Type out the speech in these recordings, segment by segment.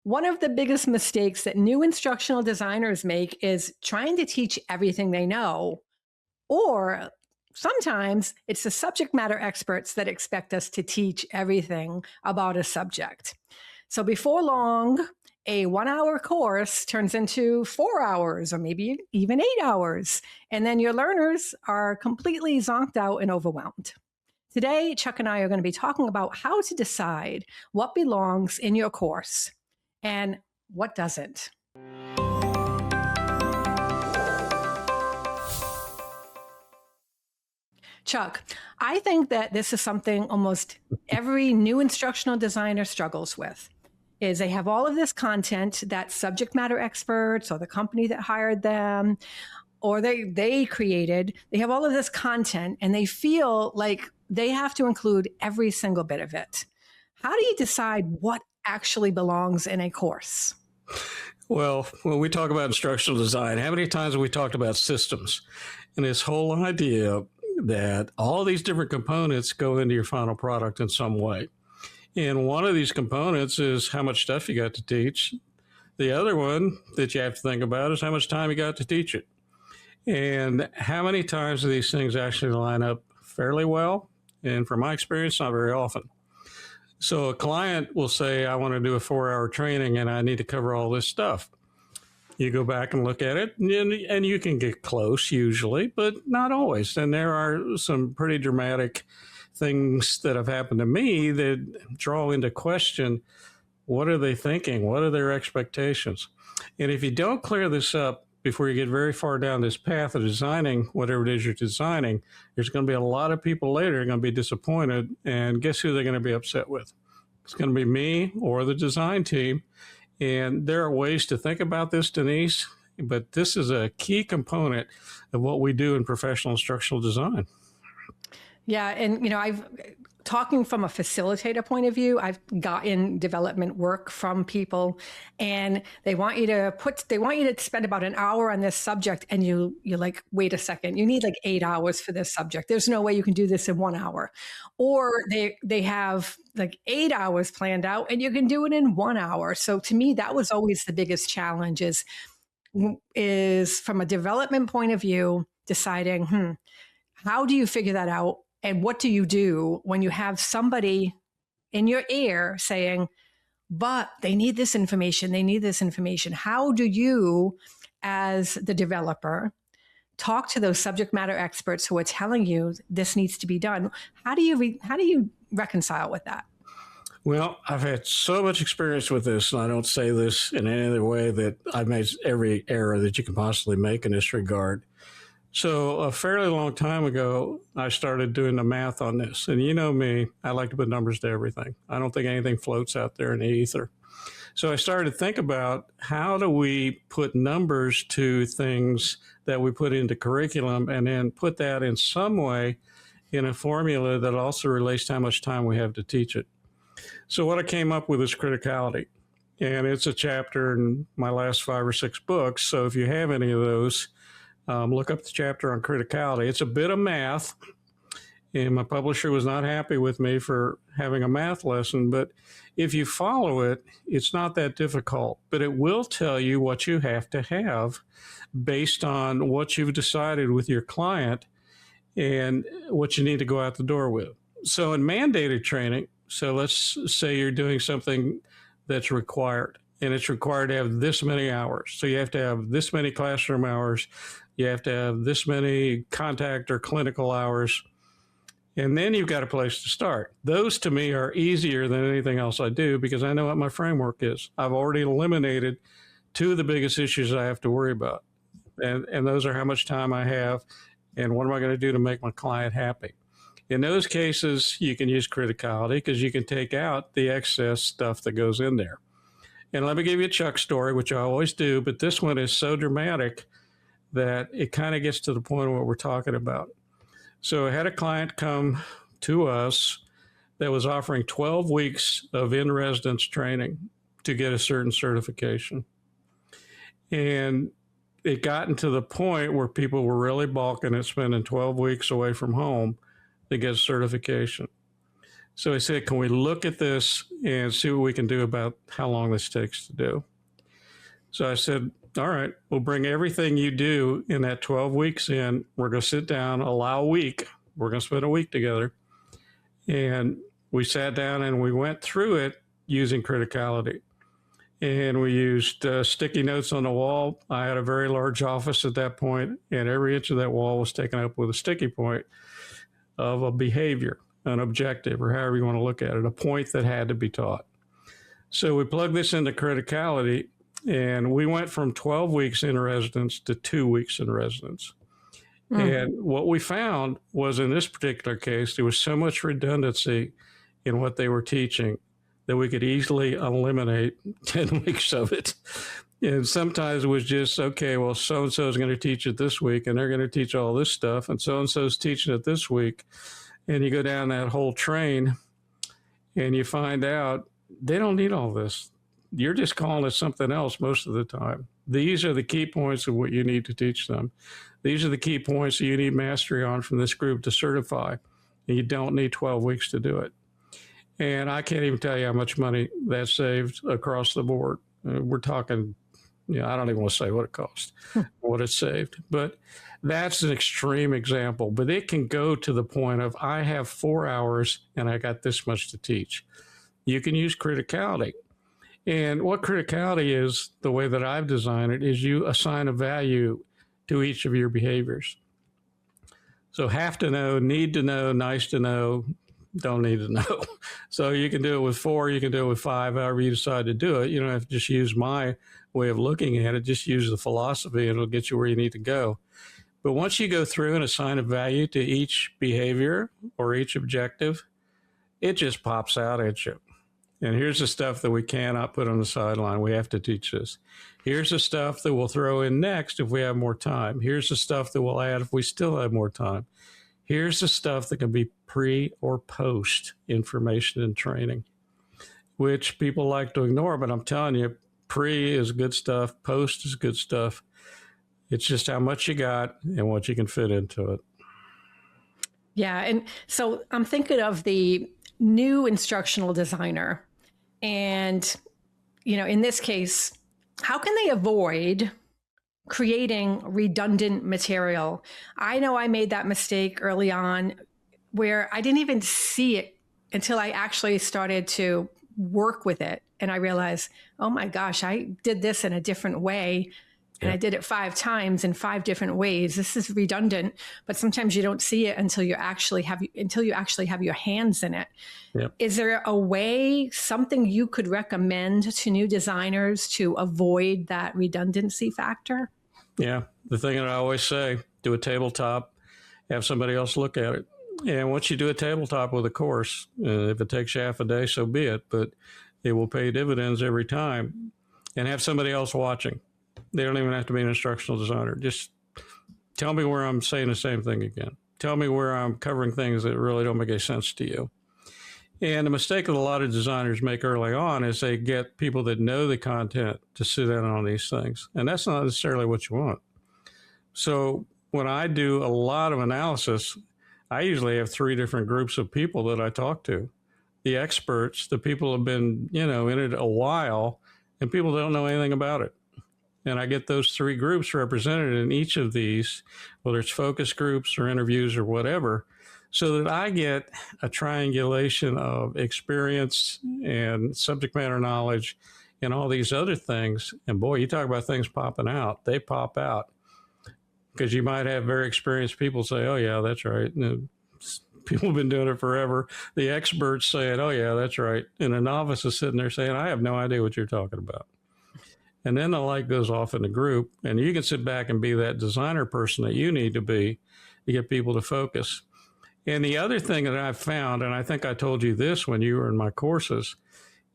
One of the biggest mistakes that new instructional designers make is trying to teach everything they know, or sometimes it's the subject matter experts that expect us to teach everything about a subject. So before long, a 1 hour course turns into 4 hours or maybe even 8 hours. And then your learners are completely zonked out and overwhelmed. Today, Chuck and I are going to be talking about how to decide what belongs in your course and what doesn't. Chuck, I think that this is something almost every new instructional designer struggles with, is they have all of this content that subject matter experts or the company that hired them or they created. They have all of this content and they feel like they have to include every single bit of it. How do you decide what actually belongs in a course? Well, when we talk about instructional design, how many times have we talked about systems and this whole idea that all these different components go into your final product in some way? And one of these components is how much stuff you got to teach. The other one that you have to think about is how much time you got to teach it. And how many times do these things actually line up fairly well? And from my experience, not very often. So a client will say, I want to do a 4-hour training and I need to cover all this stuff. You go back and look at it and you can get close usually, but not always. And there are some pretty dramatic things that have happened to me that draw into question, what are they thinking? What are their expectations? And if you don't clear this up before you get very far down this path of designing whatever it is you're designing, there's going to be a lot of people later who are going to be disappointed. And guess who they're going to be upset with? It's going to be me or the design team. And there are ways to think about this, Dennise, but this is a key component of what we do in professional instructional design. Yeah, and talking from a facilitator point of view, I've gotten development work from people and they want you to spend about an hour on this subject. And you're like, wait a second, you need like 8 hours for this subject. There's no way you can do this in 1 hour. Or they have like 8 hours planned out and you can do it in 1 hour. So to me, that was always the biggest challenge is from a development point of view, deciding, how do you figure that out? And what do you do when you have somebody in your ear saying, but they need this information, they need this information? How do you, as the developer, talk to those subject matter experts who are telling you this needs to be done? How do you reconcile with that? Well, I've had so much experience with this, and I don't say this in any other way that I've made every error that you can possibly make in this regard. So a fairly long time ago, I started doing the math on this. And you know me, I like to put numbers to everything. I don't think anything floats out there in the ether. So I started to think about how do we put numbers to things that we put into curriculum and then put that in some way in a formula that also relates to how much time we have to teach it. So what I came up with is criticality. And it's a chapter in my last 5 or 6 books. So if you have any of those, look up the chapter on criticality. It's a bit of math, and my publisher was not happy with me for having a math lesson, but if you follow it, it's not that difficult, but it will tell you what you have to have based on what you've decided with your client and what you need to go out the door with. So in mandated training, so let's say you're doing something that's required, and it's required to have this many hours. So you have to have this many classroom hours. You have to have this many contact or clinical hours. And then you've got a place to start. Those to me are easier than anything else I do because I know what my framework is. I've already eliminated 2 of the biggest issues I have to worry about. And those are how much time I have and what am I going to do to make my client happy. In those cases, you can use criticality because you can take out the excess stuff that goes in there. And let me give you a Chuck story, which I always do, but this one is so dramatic that it kind of gets to the point of what we're talking about. So I had a client come to us that was offering 12 weeks of in-residence training to get a certain certification. And it gotten to the point where people were really balking at spending 12 weeks away from home to get a certification. So I said, can we look at this and see what we can do about how long this takes to do? So I said, all right, we'll bring everything you do in that 12 weeks in. We're going to sit down, allow a week. We're going to spend a week together. And we sat down and we went through it using criticality. And we used sticky notes on the wall. I had a very large office at that point, and every inch of that wall was taken up with a sticky point of a behavior, an objective, or however you want to look at it, a point that had to be taught. So we plugged this into criticality, and we went from 12 weeks in residence to 2 weeks in residence. And what we found was, in this particular case, there was so much redundancy in what they were teaching that we could easily eliminate 10 weeks of it. And sometimes it was just, okay, well, so-and-so is going to teach it this week, and they're going to teach all this stuff, and so-and-so is teaching it this week. And you go down that whole train, and you find out they don't need all this. You're just calling it something else most of the time. These are the key points of what you need to teach them. These are the key points that you need mastery on from this group to certify. And you don't need 12 weeks to do it. And I can't even tell you how much money that saved across the board. We're talking, I don't even want to say what it cost, what it saved. But that's an extreme example. But it can go to the point of, I have 4 hours and I got this much to teach. You can use criticality. And what criticality is, the way that I've designed it, is you assign a value to each of your behaviors. So have to know, need to know, nice to know, don't need to know. So you can do it with 4, you can do it with 5, however you decide to do it. You don't have to just use my way of looking at it, just use the philosophy and it'll get you where you need to go. But once you go through and assign a value to each behavior or each objective, it just pops out at you. And here's the stuff that we cannot put on the sideline. We have to teach this. Here's the stuff that we'll throw in next if we have more time. Here's the stuff that we'll add if we still have more time. Here's the stuff that can be pre or post information and training, which people like to ignore. But I'm telling you, pre is good stuff. Post is good stuff. It's just how much you got and what you can fit into it. Yeah. And so I'm thinking of the new instructional designer. And, in this case, how can they avoid creating redundant material? I know I made that mistake early on where I didn't even see it until I actually started to work with it. And I realized, oh my gosh, I did this in a different way. And I did it 5 times in 5 different ways. This is redundant, but sometimes you don't see it until you actually have your hands in it. Yep. Is there a way, something you could recommend to new designers to avoid that redundancy factor? Yeah, the thing that I always say, do a tabletop, have somebody else look at it. And once you do a tabletop with a course, if it takes you half a day, so be it, but it will pay dividends every time. And have somebody else watching. They don't even have to be an instructional designer. Just tell me where I'm saying the same thing again. Tell me where I'm covering things that really don't make any sense to you. And the mistake that a lot of designers make early on is they get people that know the content to sit in on these things. And that's not necessarily what you want. So when I do a lot of analysis, I usually have 3 different groups of people that I talk to. The experts, the people who have been, in it a while, and people that don't know anything about it. And I get those 3 groups represented in each of these, whether it's focus groups or interviews or whatever, so that I get a triangulation of experience and subject matter knowledge and all these other things. And boy, you talk about things popping out. They pop out because you might have very experienced people say, oh, yeah, that's right. And people have been doing it forever. The experts saying, oh, yeah, that's right. And a novice is sitting there saying, I have no idea what you're talking about. And then the light goes off in the group, and you can sit back and be that designer person that you need to be to get people to focus. And the other thing that I've found, and I think I told you this when you were in my courses,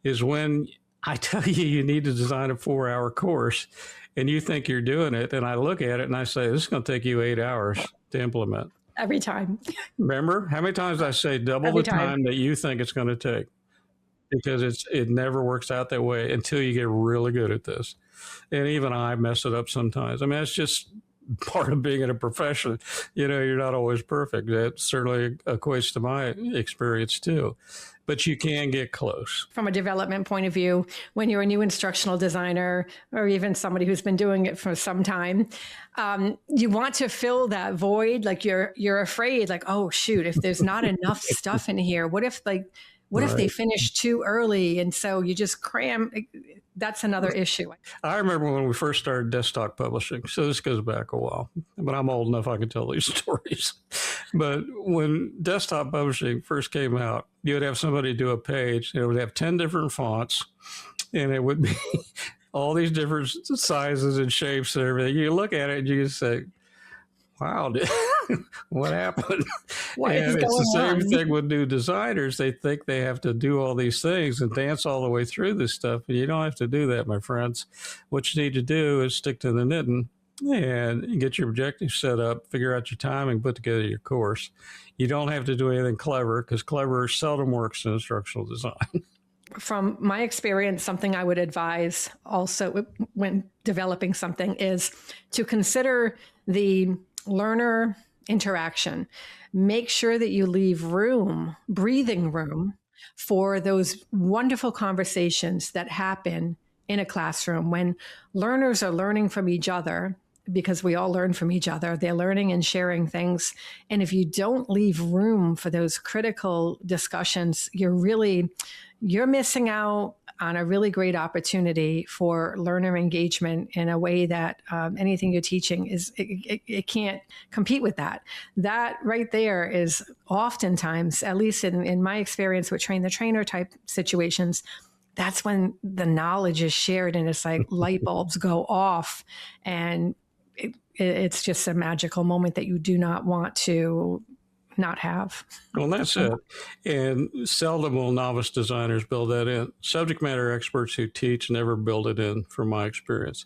is when I tell you you need to design a 4-hour course and you think you're doing it, and I look at it and I say, this is going to take you 8 hours to implement. Every time. Remember? How many times I say double the time that you think it's going to take? Because it never works out that way until you get really good at this. And even I mess it up sometimes. I mean, it's just part of being in a profession. You're not always perfect. That certainly equates to my experience too. But you can get close. From a development point of view, when you're a new instructional designer or even somebody who's been doing it for some time, you want to fill that void. Like you're afraid, like, oh shoot, if there's not enough stuff in here, what if they finish too early? And so you just cram. That's another issue. I remember when we first started desktop publishing. So this goes back a while, but I'm old enough I can tell these stories. But when desktop publishing first came out, you would have somebody do a page, and it would have 10 different fonts, and it would be all these different sizes and shapes and everything. You look at it and you just say, wow, what happened? And it's the same thing with new designers. They think they have to do all these things and dance all the way through this stuff. And you don't have to do that, my friends. What you need to do is stick to the knitting and get your objectives set up, figure out your timing, put together your course. You don't have to do anything clever, because clever seldom works in instructional design. From my experience, something I would advise also when developing something is to consider the learner interaction. Make sure that you leave room, breathing room, for those wonderful conversations that happen in a classroom when learners are learning from each other, because we all learn from each other. They're learning and sharing things. And if you don't leave room for those critical discussions, you're missing out on a really great opportunity for learner engagement in a way that anything you're teaching it can't compete with that. That right there is oftentimes, at least in my experience with train the trainer type situations, that's when the knowledge is shared and it's like light bulbs go off, and it's just a magical moment that you do not want to not have. Well, that's it. And seldom will novice designers build that in. Subject matter experts who teach never build it in, from my experience.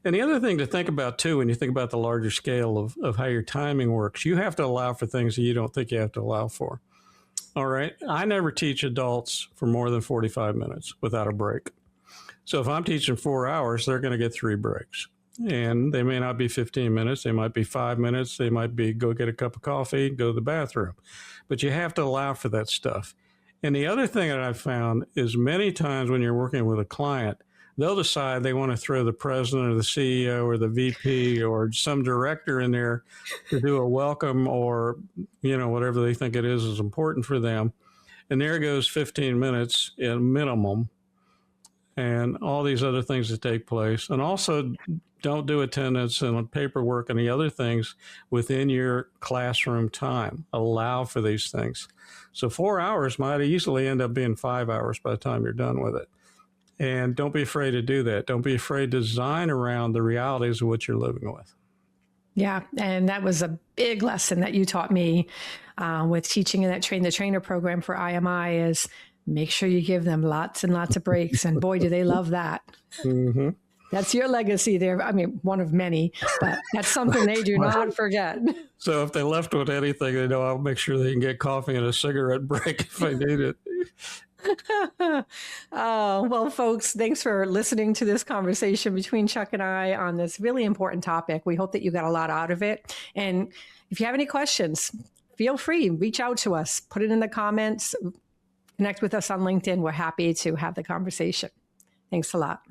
And the other thing to think about too, when you think about the larger scale of how your timing works, you have to allow for things that you don't think you have to allow for. All right. I never teach adults for more than 45 minutes without a break. So if I'm teaching 4 hours, they're going to get 3 breaks. And they may not be 15 minutes. They might be 5 minutes. They might be go get a cup of coffee, go to the bathroom. But you have to allow for that stuff. And the other thing that I've found is many times when you're working with a client, they'll decide they want to throw the president or the CEO or the VP or some director in there to do a welcome or, whatever they think it is important for them. And there goes 15 minutes in minimum, and all these other things that take place. And also, don't do attendance and paperwork and the other things within your classroom time. Allow for these things. So 4 hours might easily end up being 5 hours by the time you're done with it. And don't be afraid to do that. Don't be afraid to design around the realities of what you're living with. Yeah, and that was a big lesson that you taught me with teaching in that Train the Trainer program for IMI is make sure you give them lots and lots of breaks. And boy, do they love that. Mm-hmm. That's your legacy there. I mean, one of many, but that's something they do not forget. So if they left with anything, they know I'll make sure they can get coffee and a cigarette break if they need it. Oh, well, folks, thanks for listening to this conversation between Chuck and I on this really important topic. We hope that you got a lot out of it. And if you have any questions, feel free, reach out to us, put it in the comments, connect with us on LinkedIn. We're happy to have the conversation. Thanks a lot.